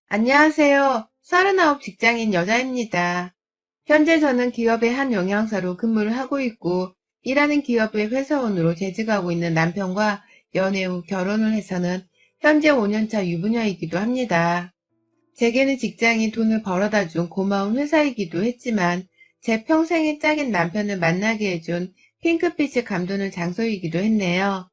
안녕하세요. 39 직장인 여자입니다. 현재 저는 기업의 한 영양사로 근무를 하고 있고, 일하는 기업의 회사원으로 재직하고 있는 남편과 연애 후 결혼을 해서는 현재 5년차 유부녀이기도 합니다. 제게는 직장이 돈을 벌어다 준 고마운 회사이기도 했지만, 제 평생의 짝인 남편을 만나게 해준 핑크빛의 감도는 장소이기도 했네요.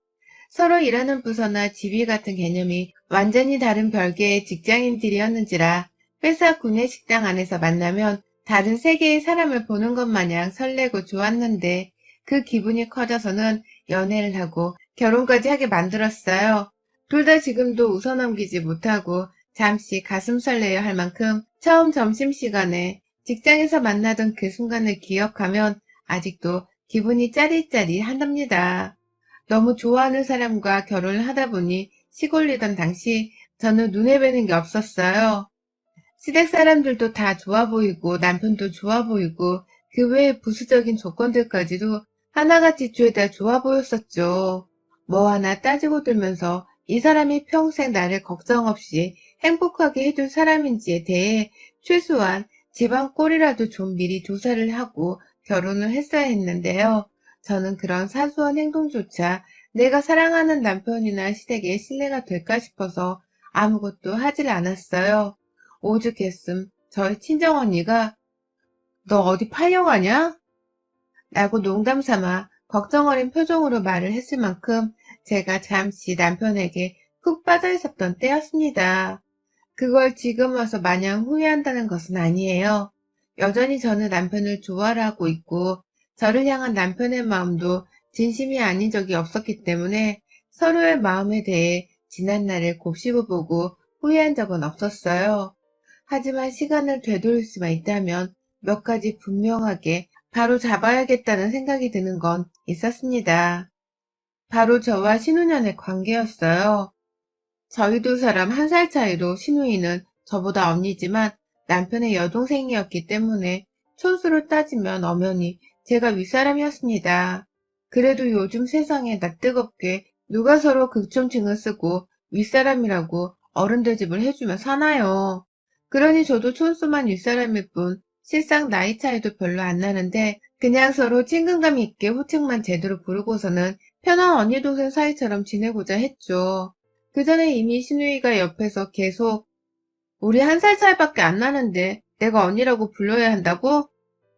서로 일하는 부서나 지위 같은 개념이 완전히 다른 별개의 직장인들이었는지라 회사 구내식당 안에서 만나면 다른 세계의 사람을 보는 것 마냥 설레고 좋았는데 그 기분이 커져서는 연애를 하고 결혼까지 하게 만들었어요. 둘 다 지금도 웃어넘기지 못하고 잠시 가슴 설레어 할 만큼 처음 점심시간에 직장에서 만나던 그 순간을 기억하면 아직도 기분이 짜릿짜릿하답니다. 너무 좋아하는 사람과 결혼을 하다 보니 시골리던 당시 저는 눈에 뵈는 게 없었어요. 시댁 사람들도 다 좋아 보이고 남편도 좋아 보이고 그 외의 부수적인 조건들까지도 하나같이 죄다 좋아 보였었죠. 뭐 하나 따지고 들면서 이 사람이 평생 나를 걱정 없이 행복하게 해줄 사람인지에 대해 최소한 집안 꼴이라도 좀 미리 조사를 하고 결혼을 했어야 했는데요. 저는 그런 사소한 행동조차 내가 사랑하는 남편이나 시댁에 신뢰가 될까 싶어서 아무것도 하질 않았어요. 오죽했음 저희 친정언니가 너 어디 팔려가냐? 라고 농담삼아 걱정 어린 표정으로 말을 했을 만큼 제가 잠시 남편에게 푹 빠져 있었던 때였습니다. 그걸 지금 와서 마냥 후회한다는 것은 아니에요. 여전히 저는 남편을 좋아하고 있고 저를 향한 남편의 마음도 진심이 아닌 적이 없었기 때문에 서로의 마음에 대해 지난날을 곱씹어보고 후회한 적은 없었어요. 하지만 시간을 되돌릴 수만 있다면 몇 가지 분명하게 바로 잡아야겠다는 생각이 드는 건 있었습니다. 바로 저와 신우년의 관계였어요. 저희 두 사람 1살 차이로 신우이는 저보다 언니지만 남편의 여동생이었기 때문에 촌수로 따지면 엄연히 제가 윗사람이었습니다. 그래도 요즘 세상에 낯뜨겁게 누가 서로 극존칭을 쓰고 윗사람이라고 어른대접을 해주며 사나요. 그러니 저도 촌수만 윗사람일 뿐 실상 나이 차이도 별로 안 나는데 그냥 서로 친근감 있게 호칭만 제대로 부르고서는 편한 언니 동생 사이처럼 지내고자 했죠. 그 전에 이미 신우이가 옆에서 계속 우리 1살 차이밖에 안 나는데 내가 언니라고 불러야 한다고?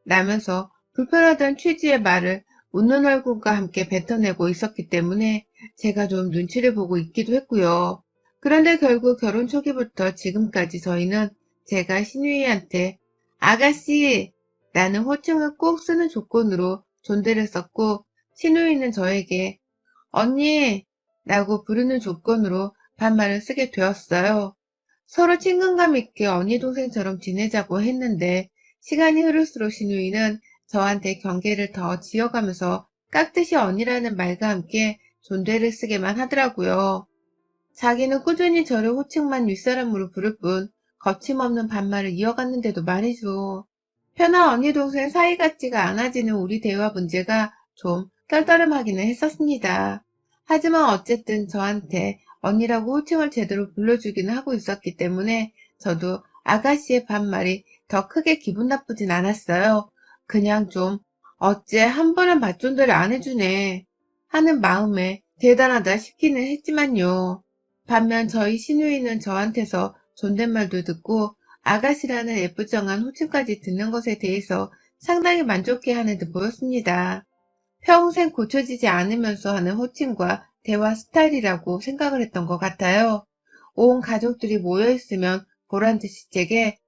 라면서 불편하던 취지의 말을 웃는 얼굴과 함께 뱉어내고 있었기 때문에 제가 좀 눈치를 보고 있기도 했고요. 그런데 결국 결혼 초기부터 지금까지 저희는 제가 신우이한테 아가씨 라는 호칭을 꼭 쓰는 조건으로 존대를 썼고 신우이는 저에게 언니 라고 부르는 조건으로 반말을 쓰게 되었어요. 서로 친근감 있게 언니 동생처럼 지내자고 했는데 시간이 흐를수록 신우이는 저한테 경계를 더 지어가면서 깍듯이 언니라는 말과 함께 존대를 쓰게만 하더라고요. 자기는 꾸준히 저를 호칭만 윗사람으로 부를 뿐 거침없는 반말을 이어갔는데도 말이죠. 편한 언니 동생 사이 같지가 않아지는 우리 대화 문제가 좀 떨떠름하기는 했었습니다. 하지만 어쨌든 저한테 언니라고 호칭을 제대로 불러주기는 하고 있었기 때문에 저도 아가씨의 반말이 더 크게 기분 나쁘진 않았어요. 그냥 좀 어째 한 번은 맞존대를 안 해주네 하는 마음에 대단하다 싶기는 했지만요. 반면 저희 시누이는 저한테서 존댓말도 듣고 아가씨라는 애프정한 호칭까지 듣는 것에 대해서 상당히 만족해하는 듯 보였습니다. 평생 고쳐지지 않으면서 하는 호칭과 대화 스타일이라고 생각을 했던 것 같아요. 온 가족들이 모여있으면 보란듯이 제게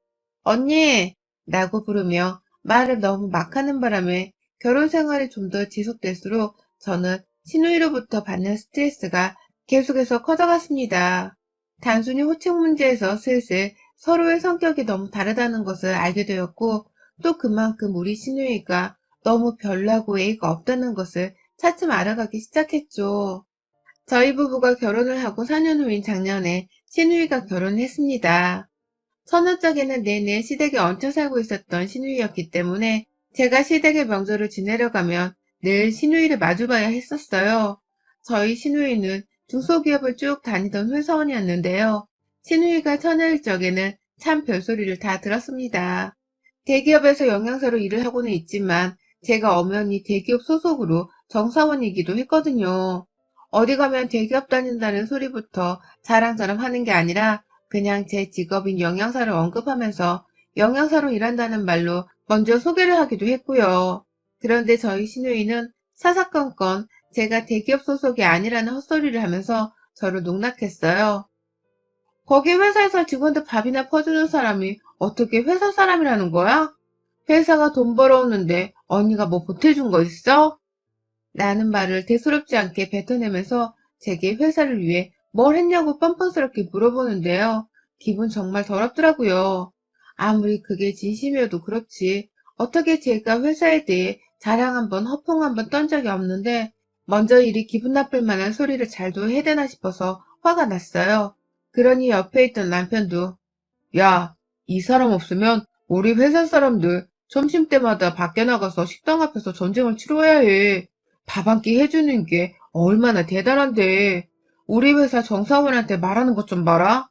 언니! 라고 부르며 말을 너무 막 하는 바람에 결혼 생활이 좀 더 지속될수록 저는 시누이로부터 받는 스트레스가 계속해서 커져갔습니다. 단순히 호칭 문제에서 슬슬 서로의 성격이 너무 다르다는 것을 알게 되었고 또 그만큼 우리 시누이가 너무 별나고 예의가 없다는 것을 차츰 알아가기 시작했죠. 저희 부부가 결혼을 하고 4년 후인 작년에 시누이가 결혼을 했습니다. 처녀적에는 내내 시댁에 얹혀 살고 있었던 시누이였기 때문에 제가 시댁의 명절을 지내려 가면 늘 시누이를 마주봐야 했었어요. 저희 시누이는 중소기업을 쭉 다니던 회사원이었는데요. 신우이가 처녀일 적에는 참 별소리를 다 들었습니다. 대기업에서 영양사로 일을 하고는 있지만 제가 엄연히 대기업 소속으로 정사원이기도 했거든요. 어디 가면 대기업 다닌다는 소리부터 자랑자랑 하는 게 아니라 그냥 제 직업인 영양사를 언급하면서 영양사로 일한다는 말로 먼저 소개를 하기도 했고요. 그런데 저희 신우이는 사사건건 제가 대기업 소속이 아니라는 헛소리를 하면서 저를 농락했어요. 거기 회사에서 직원들 밥이나 퍼주는 사람이 어떻게 회사 사람이라는 거야? 회사가 돈 벌어오는데 언니가 뭐 보태준 거 있어? 라는 말을 대수롭지 않게 뱉어내면서 제게 회사를 위해 뭘 했냐고 뻔뻔스럽게 물어보는데요. 기분 정말 더럽더라고요. 아무리 그게 진심이어도 그렇지 어떻게 제가 회사에 대해 자랑 한번 허풍 한번 떤 적이 없는데 먼저 이리 기분 나쁠 만한 소리를 잘도 해대나 싶어서 화가 났어요. 그러니 옆에 있던 남편도 야, 이 사람 없으면 우리 회사 사람들 점심때마다 밖에 나가서 식당 앞에서 전쟁을 치러야 해. 밥 한 끼 해주는 게 얼마나 대단한데. 우리 회사 정사원한테 말하는 것 좀 봐라.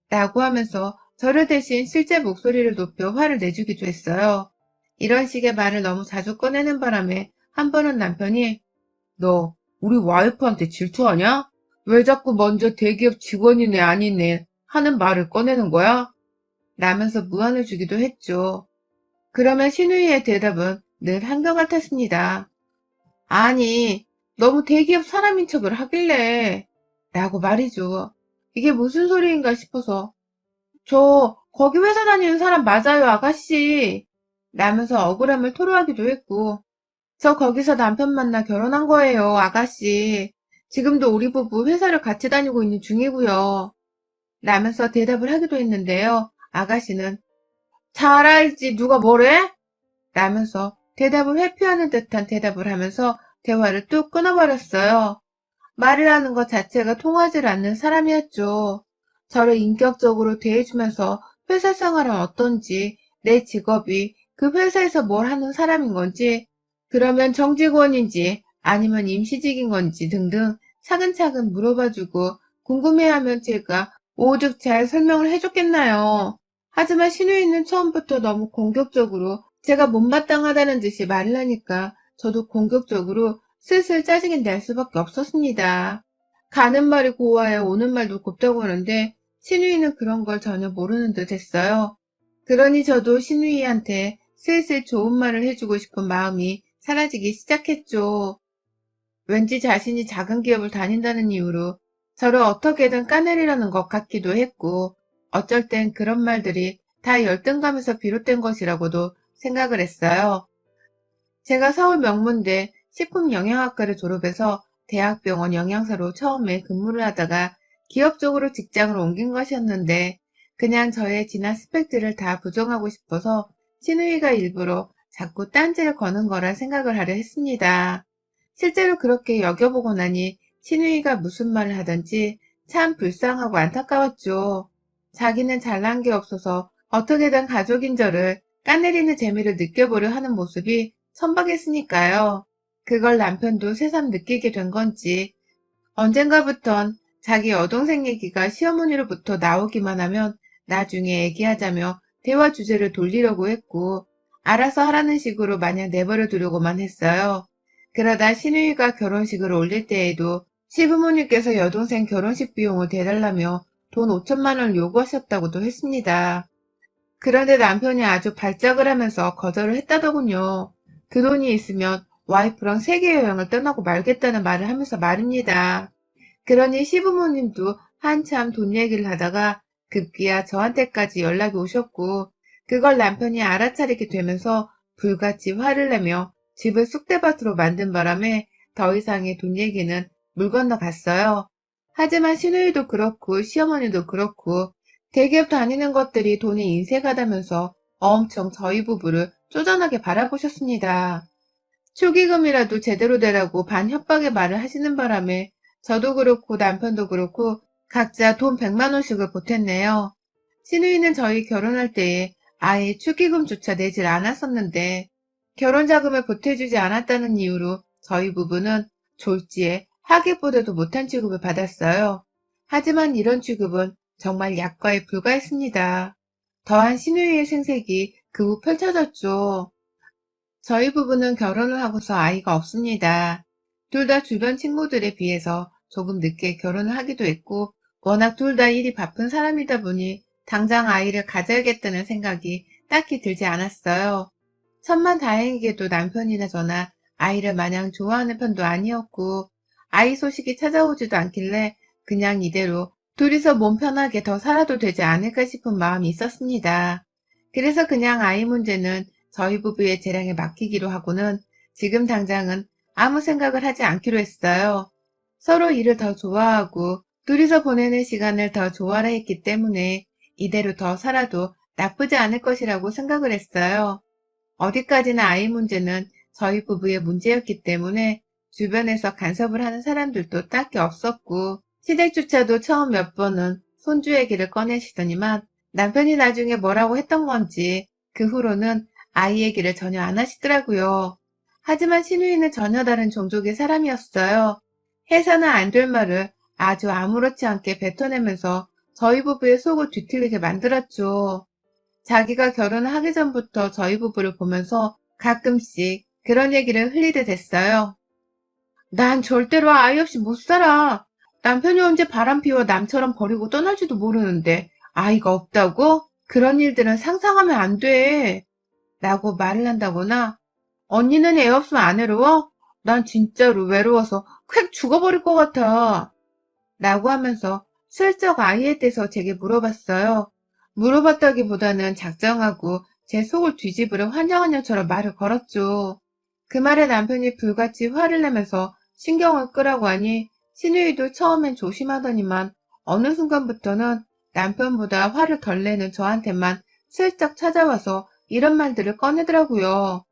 라고 하면서 저를 대신 실제 목소리를 높여 화를 내주기도 했어요. 이런 식의 말을 너무 자주 꺼내는 바람에 한 번은 남편이 너 우리 와이프한테 질투하냐? 왜 자꾸 먼저 대기업 직원이네 아니네 하는 말을 꺼내는 거야? 라면서 무안을 주기도 했죠. 그러면 신우이의 대답은 늘 한결같았습니다. 아니, 너무 대기업 사람인 척을 하길래 라고 말이죠. 이게 무슨 소리인가 싶어서 저 거기 회사 다니는 사람 맞아요 아가씨 라면서 억울함을 토로하기도 했고 저 거기서 남편 만나 결혼한 거예요 아가씨. 지금도 우리 부부 회사를 같이 다니고 있는 중이고요. 라면서 대답을 하기도 했는데요. 아가씨는 잘 알지 누가 뭐래? 라면서 대답을 회피하는 듯한 대답을 하면서 대화를 뚝 끊어버렸어요. 말이라는 것 자체가 통하지 않는 사람이었죠. 저를 인격적으로 대해주면서 회사 생활은 어떤지, 내 직업이 그 회사에서 뭘 하는 사람인 건지, 그러면 정직원인지 아니면 임시직인 건지 등등 차근차근 물어봐주고 궁금해하면 제가 오죽 잘 설명을 해줬겠나요. 하지만 신우이는 처음부터 너무 공격적으로 제가 못마땅하다는 듯이 말을 하니까 저도 공격적으로 슬슬 짜증이 날 수밖에 없었습니다. 가는 말이 고와야 오는 말도 곱다고 하는데 신우이는 그런 걸 전혀 모르는 듯 했어요. 그러니 저도 신우이한테 슬슬 좋은 말을 해주고 싶은 마음이 사라지기 시작했죠. 왠지 자신이 작은 기업을 다닌다는 이유로 저를 어떻게든 까내리려는 것 같기도 했고 어쩔 땐 그런 말들이 다 열등감에서 비롯된 것이라고도 생각을 했어요. 제가 서울 명문대 식품영양학과를 졸업해서 대학병원 영양사로 처음에 근무를 하다가 기업 쪽으로 직장을 옮긴 것이었는데 그냥 저의 진한 스펙들을 다 부정하고 싶어서 신우이가 일부러 자꾸 딴지를 거는 거라 생각을 하려 했습니다. 실제로 그렇게 여겨보고 나니 신우이가 무슨 말을 하든지 참 불쌍하고 안타까웠죠. 자기는 잘난 게 없어서 어떻게든 가족인 저를 까내리는 재미를 느껴보려 하는 모습이 선박했으니까요. 그걸 남편도 새삼 느끼게 된 건지 언젠가부턴 자기 여동생 얘기가 시어머니로부터 나오기만 하면 나중에 얘기하자며 대화 주제를 돌리려고 했고 알아서 하라는 식으로 마냥 내버려 두려고만 했어요. 그러다 신우이가 결혼식을 올릴 때에도 시부모님께서 여동생 결혼식 비용을 대달라며 돈 5천만 원을 요구하셨다고도 했습니다. 그런데 남편이 아주 발작을 하면서 거절을 했다더군요. 그 돈이 있으면 와이프랑 세계 여행을 떠나고 말겠다는 말을 하면서 말입니다. 그러니 시부모님도 한참 돈 얘기를 하다가 급기야 저한테까지 연락이 오셨고 그걸 남편이 알아차리게 되면서 불같이 화를 내며 집을 쑥대밭으로 만든 바람에 더 이상의 돈 얘기는 물 건너갔어요. 하지만 시누이도 그렇고 시어머니도 그렇고 대기업 다니는 것들이 돈에 인색하다면서 엄청 저희 부부를 쪼잔하게 바라보셨습니다. 축의금이라도 제대로 내라고 반협박의 말을 하시는 바람에 저도 그렇고 남편도 그렇고 각자 돈 100만 원씩을 보탰네요. 시누이는 저희 결혼할 때에 아예 축의금조차 내질 않았었는데 결혼자금을 보태주지 않았다는 이유로 저희 부부는 졸지에 하객보다도 못한 취급을 받았어요. 하지만 이런 취급은 정말 약과에 불과했습니다. 더한 신우이의 생색이 그 후 펼쳐졌죠. 저희 부부는 결혼을 하고서 아이가 없습니다. 둘 다 주변 친구들에 비해서 조금 늦게 결혼을 하기도 했고, 워낙 둘 다 일이 바쁜 사람이다 보니 당장 아이를 가져야겠다는 생각이 딱히 들지 않았어요. 천만다행히게도 남편이나 저나 아이를 마냥 좋아하는 편도 아니었고, 아이 소식이 찾아오지도 않길래 그냥 이대로 둘이서 몸 편하게 더 살아도 되지 않을까 싶은 마음이 있었습니다. 그래서 그냥 아이 문제는 저희 부부의 재량에 맡기기로 하고는 지금 당장은 아무 생각을 하지 않기로 했어요. 서로 일을 더 좋아하고 둘이서 보내는 시간을 더 좋아라 했기 때문에 이대로 더 살아도 나쁘지 않을 것이라고 생각을 했어요. 어디까지나 아이 문제는 저희 부부의 문제였기 때문에 주변에서 간섭을 하는 사람들도 딱히 없었고, 시댁조차도 처음 몇 번은 손주 얘기를 꺼내시더니만 남편이 나중에 뭐라고 했던 건지 그 후로는 아이 얘기를 전혀 안 하시더라고요. 하지만 시누이는 전혀 다른 종족의 사람이었어요. 해서는 안 될 말을 아주 아무렇지 않게 뱉어내면서 저희 부부의 속을 뒤틀리게 만들었죠. 자기가 결혼을 하기 전부터 저희 부부를 보면서 가끔씩 그런 얘기를 흘리듯 했어요. 난 절대로 아이 없이 못 살아. 남편이 언제 바람 피워 남처럼 버리고 떠날지도 모르는데 아이가 없다고? 그런 일들은 상상하면 안 돼. 라고 말을 한다거나, 언니는 애 없으면 안 외로워? 난 진짜로 외로워서 콱 죽어버릴 것 같아. 라고 하면서 슬쩍 아이에 대해서 제게 물어봤어요. 물어봤다기보다는 작정하고 제 속을 뒤집으려 환장한 년처럼 말을 걸었죠. 그 말에 남편이 불같이 화를 내면서 신경을 끄라고 하니 시누이도 처음엔 조심하더니만 어느 순간부터는 남편보다 화를 덜 내는 저한테만 슬쩍 찾아와서 이런 말들을 꺼내더라고요.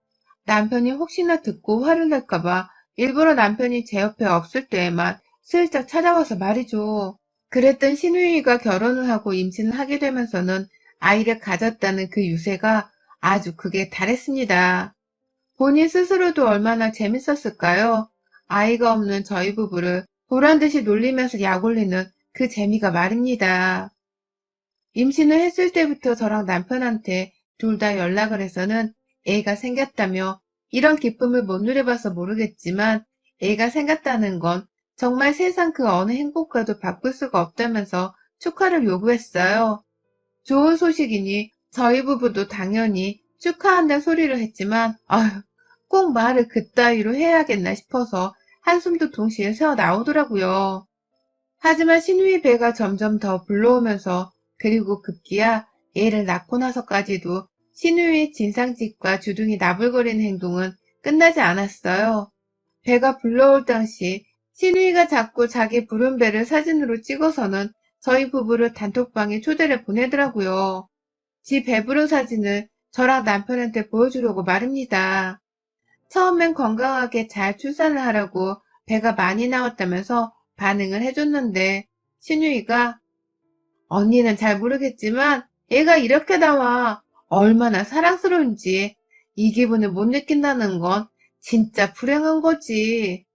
남편이 혹시나 듣고 화를 낼까봐 일부러 남편이 제 옆에 없을 때에만 슬쩍 찾아와서 말이죠. 그랬던 시누이가 결혼을 하고 임신을 하게 되면서는 아이를 가졌다는 그 유세가 아주 극에 달했습니다. 본인 스스로도 얼마나 재밌었을까요? 아이가 없는 저희 부부를 보란듯이 놀리면서 약올리는 그 재미가 말입니다. 임신을 했을 때부터 저랑 남편한테 둘 다 연락을 해서는 애가 생겼다며 이런 기쁨을 못 누려봐서 모르겠지만 애가 생겼다는 건 정말 세상 그 어느 행복과도 바꿀 수가 없다면서 축하를 요구했어요. 좋은 소식이니 저희 부부도 당연히 축하한다는 소리를 했지만 아휴 꼭 말을 그따위로 해야겠나 싶어서 한숨도 동시에 새어 나오더라고요. 하지만 신우의 배가 점점 더 불러오면서 그리고 급기야 애를 낳고 나서까지도 신우의 진상짓과 주둥이 나불거리는 행동은 끝나지 않았어요. 배가 불러올 당시 신우이가 자꾸 자기 부른 배를 사진으로 찍어서는 저희 부부를 단톡방에 초대를 보내더라고요. 지 배부른 사진을 저랑 남편한테 보여주려고 말입니다. 처음엔 건강하게 잘 출산을 하라고 배가 많이 나왔다면서 반응을 해줬는데 신유이가 언니는 잘 모르겠지만 얘가 이렇게 나와 얼마나 사랑스러운지 이 기분을 못 느낀다는 건 진짜 불행한 거지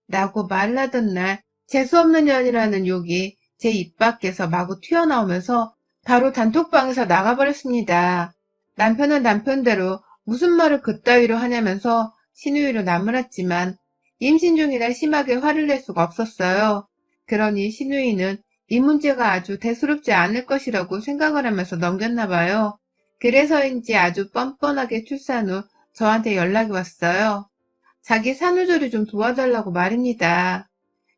라고 말을 하던 날 재수없는 년이라는 욕이 제 입 밖에서 마구 튀어나오면서 바로 단톡방에서 나가버렸습니다. 남편은 남편대로 무슨 말을 그따위로 하냐면서 신우이로 나무랐지만 임신 중이라 심하게 화를 낼 수가 없었어요. 그러니 신우이는 이 문제가 아주 대수롭지 않을 것이라고 생각을 하면서 넘겼나 봐요. 그래서인지 아주 뻔뻔하게 출산 후 저한테 연락이 왔어요. 자기 산후조리 좀 도와달라고 말입니다.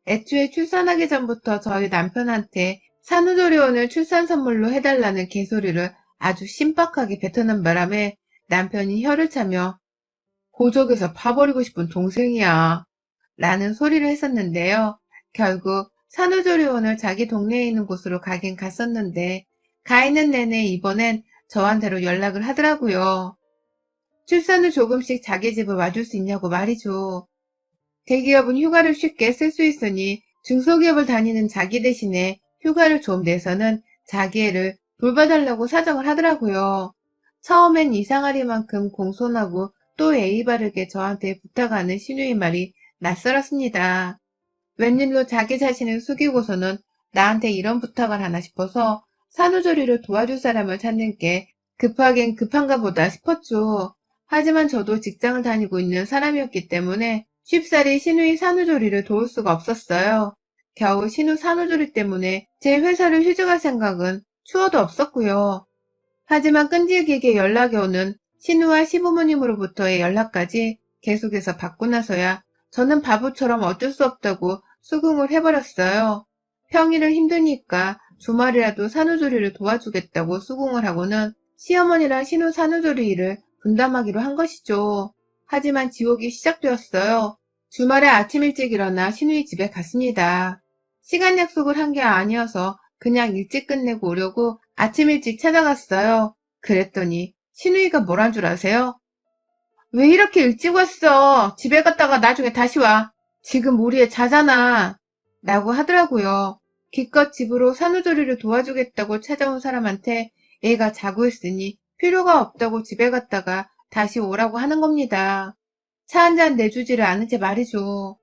애초에 출산하기 전부터 저희 남편한테 산후조리원을 출산 선물로 해달라는 개소리를 아주 신박하게 뱉어낸 바람에 남편이 혀를 차며 고적에서 파버리고 싶은 동생이야 라는 소리를 했었는데요. 결국 산후조리원을 자기 동네에 있는 곳으로 가긴 갔었는데 가 있는 내내 이번엔 저한테로 연락을 하더라고요. 출산 후 조금씩 자기 집을 와줄 수 있냐고 말이죠. 대기업은 휴가를 쉽게 쓸 수 있으니 중소기업을 다니는 자기 대신에 휴가를 좀 내서는 자기 애를 돌봐달라고 사정을 하더라고요. 처음엔 이상하리만큼 공손하고 또 예의 바르게 저한테 부탁하는 신우의 말이 낯설었습니다. 웬일로 자기 자신을 숙이고서는 나한테 이런 부탁을 하나 싶어서 산후조리를 도와줄 사람을 찾는 게 급하긴 급한가 보다 싶었죠. 하지만 저도 직장을 다니고 있는 사람이었기 때문에 쉽사리 신우이 산후조리를 도울 수가 없었어요. 겨우 신우 산후조리 때문에 제 회사를 휴직할 생각은 추워도 없었고요. 하지만 끈질기게 연락이 오는 신우와 시부모님으로부터의 연락까지 계속해서 받고 나서야 저는 바보처럼 어쩔 수 없다고 수긍을 해버렸어요. 평일은 힘드니까 주말이라도 산후조리를 도와주겠다고 수긍을 하고는 시어머니랑 신우 산후조리 일을 분담하기로 한 것이죠. 하지만 지옥이 시작되었어요. 주말에 아침 일찍 일어나 신우이 집에 갔습니다. 시간 약속을 한 게 아니어서 그냥 일찍 끝내고 오려고 아침 일찍 찾아갔어요. 그랬더니 신우이가 뭐란 줄 아세요? 왜 이렇게 일찍 왔어? 집에 갔다가 나중에 다시 와. 지금 우리 애 자잖아. 라고 하더라고요. 기껏 집으로 산후조리를 도와주겠다고 찾아온 사람한테 애가 자고 있으니 필요가 없다고 집에 갔다가 다시 오라고 하는 겁니다. 차 한 잔 내주지를 않은 채 말이죠.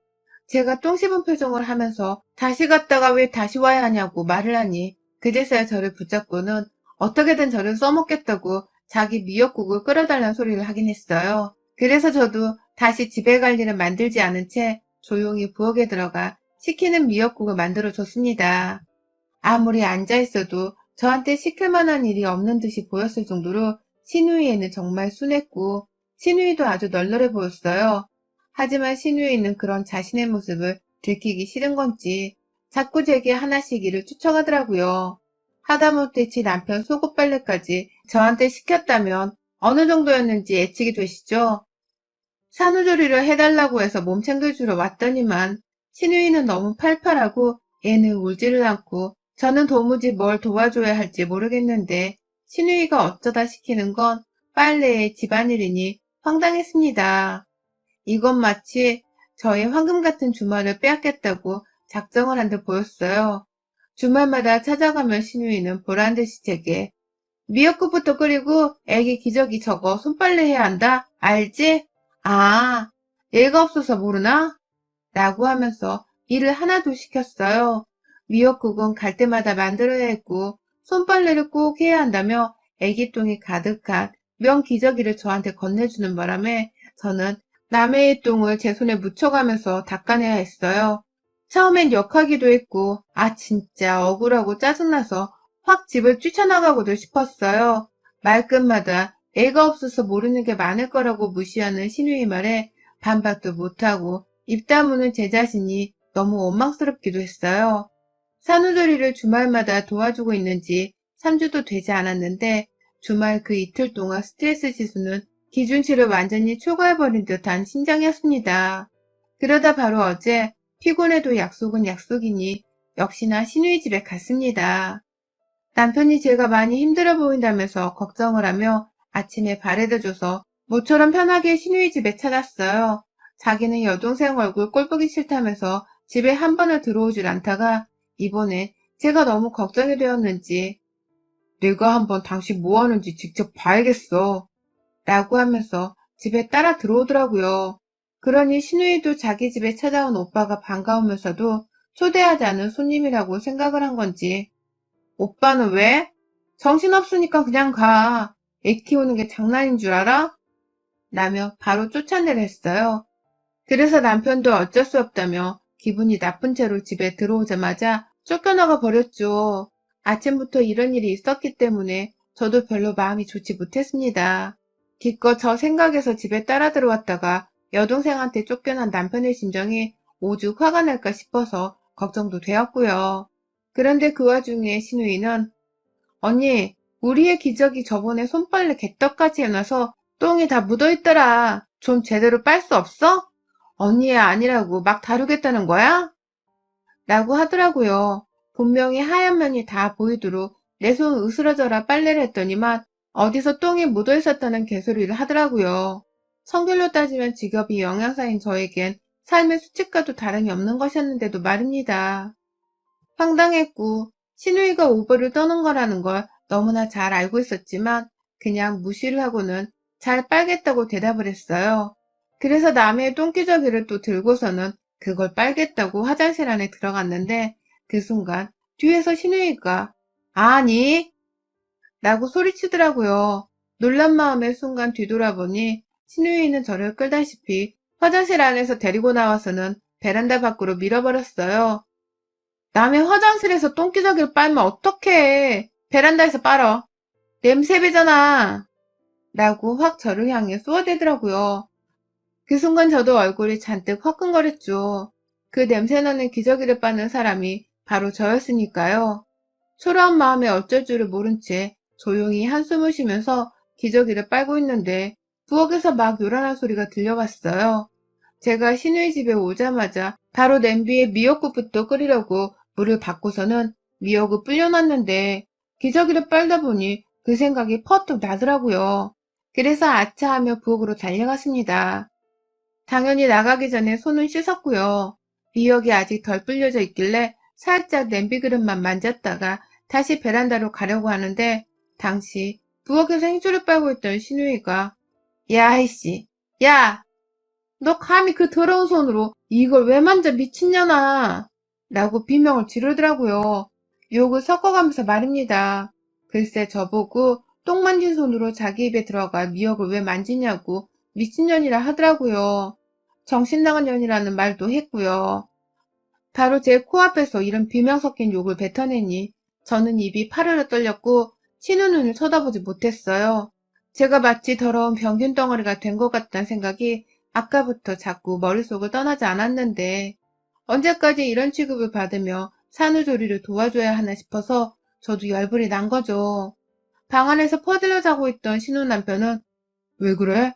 제가 똥 씹은 표정을 하면서 다시 갔다가 왜 다시 와야 하냐고 말을 하니 그제서야 저를 붙잡고는 어떻게든 저를 써먹겠다고 자기 미역국을 끓여달라는 소리를 하긴 했어요. 그래서 저도 다시 집에 갈 일을 만들지 않은 채 조용히 부엌에 들어가 시키는 미역국을 만들어 줬습니다. 아무리 앉아있어도 저한테 시킬 만한 일이 없는 듯이 보였을 정도로 시누이에는 정말 순했고 시누이도 아주 널널해 보였어요. 하지만 시누이는 그런 자신의 모습을 들키기 싫은 건지 자꾸 제게 하나씩 일을 추청하더라고요. 하다못해 지 남편 속옷 빨래까지 저한테 시켰다면 어느 정도였는지 예측이 되시죠? 산후조리를 해달라고 해서 몸 챙겨주러 왔더니만 시누이는 너무 팔팔하고 애는 울지를 않고 저는 도무지 뭘 도와줘야 할지 모르겠는데 시누이가 어쩌다 시키는 건 빨래에 집안일이니 황당했습니다. 이건 마치 저의 황금 같은 주말을 빼앗겠다고 작정을 한 듯 보였어요. 주말마다 찾아가면 시누이는 보란듯이 제게 미역국부터 끓이고 애기 기저귀 저거 손빨래 해야 한다. 알지? 아, 애가 없어서 모르나? 라고 하면서 일을 하나도 시켰어요. 미역국은 갈 때마다 만들어야 했고 손빨래를 꼭 해야 한다며 애기똥이 가득한 면 기저귀를 저한테 건네주는 바람에 저는 남의 애 똥을 제 손에 묻혀가면서 닦아내야 했어요. 처음엔 역하기도 했고 진짜 억울하고 짜증나서 확 집을 뛰쳐나가고도 싶었어요. 말끝마다 애가 없어서 모르는 게 많을 거라고 무시하는 시누이 말에 반박도 못하고 입 다무는 제 자신이 너무 원망스럽기도 했어요. 산후조리를 주말마다 도와주고 있는지 3주도 되지 않았는데 주말 그 이틀 동안 스트레스 지수는 기준치를 완전히 초과해버린 듯한 심장이었습니다. 그러다 바로 어제 피곤해도 약속은 약속이니 역시나 시누이 집에 갔습니다. 남편이 제가 많이 힘들어 보인다면서 걱정을 하며 아침에 발에다 줘서 모처럼 편하게 시누이 집에 찾았어요. 자기는 여동생 얼굴 꼴보기 싫다면서 집에 한 번을 들어오질 않다가 이번에 제가 너무 걱정이 되었는지 내가 한번 당신 뭐 하는지 직접 봐야겠어 라고 하면서 집에 따라 들어오더라고요. 그러니 시누이도 자기 집에 찾아온 오빠가 반가우면서도 초대하지 않은 손님이라고 생각을 한 건지 오빠는 왜? 정신없으니까 그냥 가. 애 키우는 게 장난인 줄 알아? 라며 바로 쫓아내려 했어요. 그래서 남편도 어쩔 수 없다며 기분이 나쁜 채로 집에 들어오자마자 쫓겨나가 버렸죠. 아침부터 이런 일이 있었기 때문에 저도 별로 마음이 좋지 못했습니다. 기껏 저 생각에서 집에 따라 들어왔다가 여동생한테 쫓겨난 남편의 심정이 오죽 화가 날까 싶어서 걱정도 되었고요. 그런데 그 와중에 시누이는 언니, 우리 의 기저귀 저번에 손빨래 개떡같이 해놔서 똥이 다 묻어있더라. 좀 제대로 빨 수 없어? 언니의 아니라고 막 다루겠다는 거야? 라고 하더라고요. 분명히 하얀 면이 다 보이도록 내 손 으스러져라 빨래를 했더니만 어디서 똥이 묻어 있었다는 개소리를 하더라고요. 성별로 따지면 직업이 영양사인 저에겐 삶의 수칙과도 다름이 없는 것이었는데도 말입니다. 황당했고 시누이가 오버를 떠는 거라는 걸 너무나 잘 알고 있었지만 그냥 무시를 하고는 잘 빨겠다고 대답을 했어요. 그래서 남의 똥기저귀를 또 들고서는 그걸 빨겠다고 화장실 안에 들어갔는데 그 순간 뒤에서 시누이가 아니? 라고 소리치더라고요. 놀란 마음에 순간 뒤돌아보니 신우이는 저를 끌다시피 화장실 안에서 데리고 나와서는 베란다 밖으로 밀어버렸어요. 남의 화장실에서 똥기저귀를 빨면 어떡해. 베란다에서 빨어. 냄새 배잖아. 라고 확 저를 향해 쏘아대더라고요. 그 순간 저도 얼굴이 잔뜩 화끈거렸죠. 그 냄새나는 기저귀를 빠는 사람이 바로 저였으니까요. 초라한 마음에 어쩔 줄을 모른 채 조용히 한숨을 쉬면서 기저귀를 빨고 있는데 부엌에서 막 요란한 소리가 들려왔어요. 제가 시누이 집에 오자마자 바로 냄비에 미역국부터 끓이려고 물을 붓고서는 미역을 불려놨는데 기저귀를 빨다 보니 그 생각이 퍼뜩 나더라고요. 그래서 아차하며 부엌으로 달려갔습니다. 당연히 나가기 전에 손은 씻었고요. 미역이 아직 덜 불려져 있길래 살짝 냄비 그릇만 만졌다가 다시 베란다로 가려고 하는데 당시 부엌에서 행주를 빨고 있던 시누이가 야 이씨 야 너 감히 그 더러운 손으로 이걸 왜 만져 미친년아 라고 비명을 지르더라고요. 욕을 섞어가면서 말입니다. 글쎄 저보고 똥 만진 손으로 자기 입에 들어가 미역을 왜 만지냐고 미친년이라 하더라고요. 정신 나간 년이라는 말도 했고요. 바로 제 코앞에서 이런 비명 섞인 욕을 뱉어내니 저는 입이 파르르 떨렸고 신우 눈을 쳐다보지 못했어요. 제가 마치 더러운 병균 덩어리가 된 것 같다는 생각이 아까부터 자꾸 머릿속을 떠나지 않았는데 언제까지 이런 취급을 받으며 산후조리를 도와줘야 하나 싶어서 저도 열불이 난 거죠. 방 안에서 퍼들려 자고 있던 신우 남편은 왜 그래?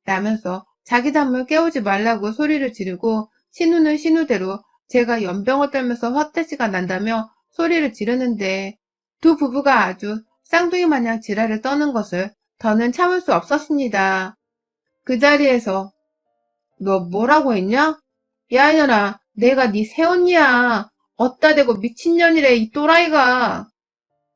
라면서 자기 잠을 깨우지 말라고 소리를 지르고 신우는 신우대로 제가 연병을 떨면서 헛돼지가 난다며 소리를 지르는데 두 부부가 아주 쌍둥이 마냥 지랄을 떠는 것을 더는 참을 수 없었습니다. 그 자리에서 너 뭐라고 했냐? 야 이년아 내가 네 새언니야. 어따 대고 미친년이래 이 또라이가.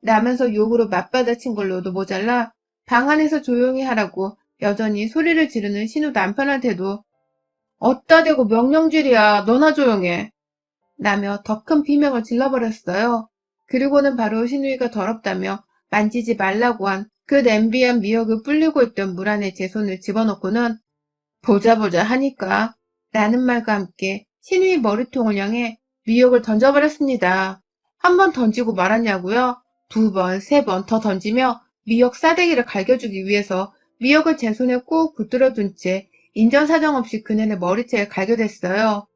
라면서 욕으로 맞받아친 걸로도 모자라 방 안에서 조용히 하라고 여전히 소리를 지르는 신우 남편한테도 어따 대고 명령질이야 너나 조용해 라며 더 큰 비명을 질러버렸어요. 그리고는 바로 신우이가 더럽다며 만지지 말라고 한 그 냄비한 미역을 불리고 있던 물 안에 제 손을 집어넣고는 보자 보자 하니까 라는 말과 함께 신우이 머리통을 향해 미역을 던져버렸습니다. 한 번 던지고 말았냐고요? 두 번, 세 번 더 던지며 미역 싸대기를 갈겨주기 위해서 미역을 제 손에 꼭 붙들어 둔 채 인정사정 없이 그네의 머리채에 갈겨댔어요.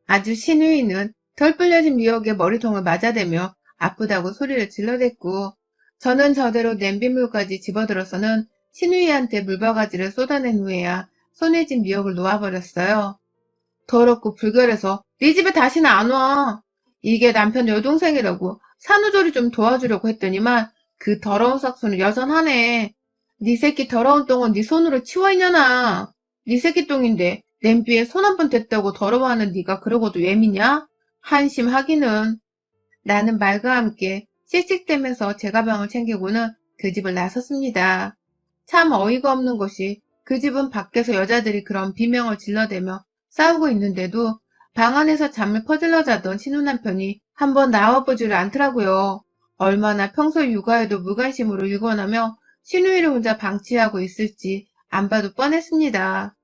아주 신우이는 덜 불려진 미역에 머리통을 맞아대며 아프다고 소리를 질러댔고 저는 저대로 냄비물까지 집어들어서는 신우이한테 물바가지를 쏟아낸 후에야 손에 쥔 미역을 놓아버렸어요. 더럽고 불결해서 네 집에 다시는 안 와. 이게 남편 여동생이라고 산후조리 좀 도와주려고 했더니만 그 더러운 싹수는 여전하네. 네 새끼 더러운 똥은 네 손으로 치워 이년아. 네 새끼 똥인데 냄비에 손 한 번 댔다고 더러워하는 네가 그러고도 왜 미냐? 한심하기는. 나는 말과 함께 씩씩대면서 제 가방을 챙기고는 그 집을 나섰습니다. 참 어이가 없는 것이 그 집은 밖에서 여자들이 그런 비명을 질러대며 싸우고 있는데도 방 안에서 잠을 퍼질러 자던 신우 남편이 한번 나와보지를 않더라고요. 얼마나 평소 육아에도 무관심으로 일관하며 신우이를 혼자 방치하고 있을지 안 봐도 뻔했습니다.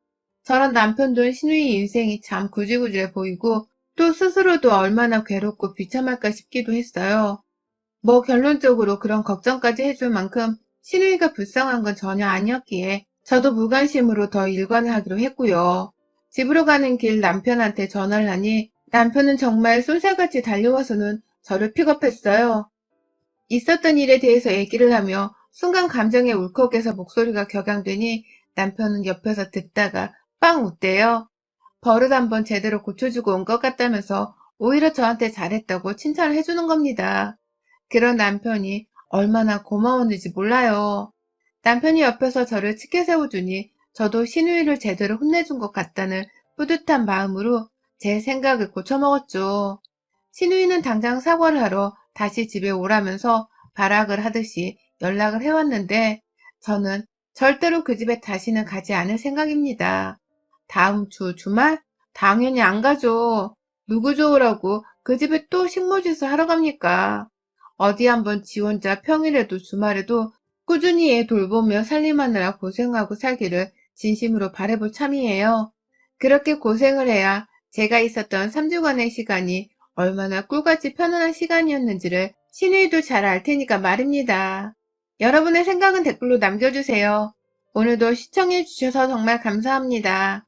저런 남편도 신우이 인생이 참 구질구질해 보이고 또 스스로도 얼마나 괴롭고 비참할까 싶기도 했어요. 뭐 결론적으로 그런 걱정까지 해줄 만큼 신우이가 불쌍한 건 전혀 아니었기에 저도 무관심으로 더 일관을 하기로 했고요. 집으로 가는 길 남편한테 전화를 하니 남편은 정말 쏜살같이 달려와서는 저를 픽업했어요. 있었던 일에 대해서 얘기를 하며 순간 감정에 울컥해서 목소리가 격양되니 남편은 옆에서 듣다가 빵 웃대요. 버릇 한번 제대로 고쳐주고 온 것 같다면서 오히려 저한테 잘했다고 칭찬을 해주는 겁니다. 그런 남편이 얼마나 고마웠는지 몰라요. 남편이 옆에서 저를 치켜 세워주니 저도 신우이를 제대로 혼내준 것 같다는 뿌듯한 마음으로 제 생각을 고쳐먹었죠. 신우이는 당장 사과를 하러 다시 집에 오라면서 발악을 하듯이 연락을 해왔는데 저는 절대로 그 집에 다시는 가지 않을 생각입니다. 다음 주 주말? 당연히 안 가죠. 누구 좋으라고 그 집에 또 식모짓을 하러 갑니까? 어디 한번 지 혼자 평일에도 주말에도 꾸준히 애 돌보며 살림하느라 고생하고 살기를 진심으로 바라볼 참이에요. 그렇게 고생을 해야 제가 있었던 3주간의 시간이 얼마나 꿀같이 편안한 시간이었는지를 신우이도 잘 알 테니까 말입니다. 여러분의 생각은 댓글로 남겨주세요. 오늘도 시청해주셔서 정말 감사합니다.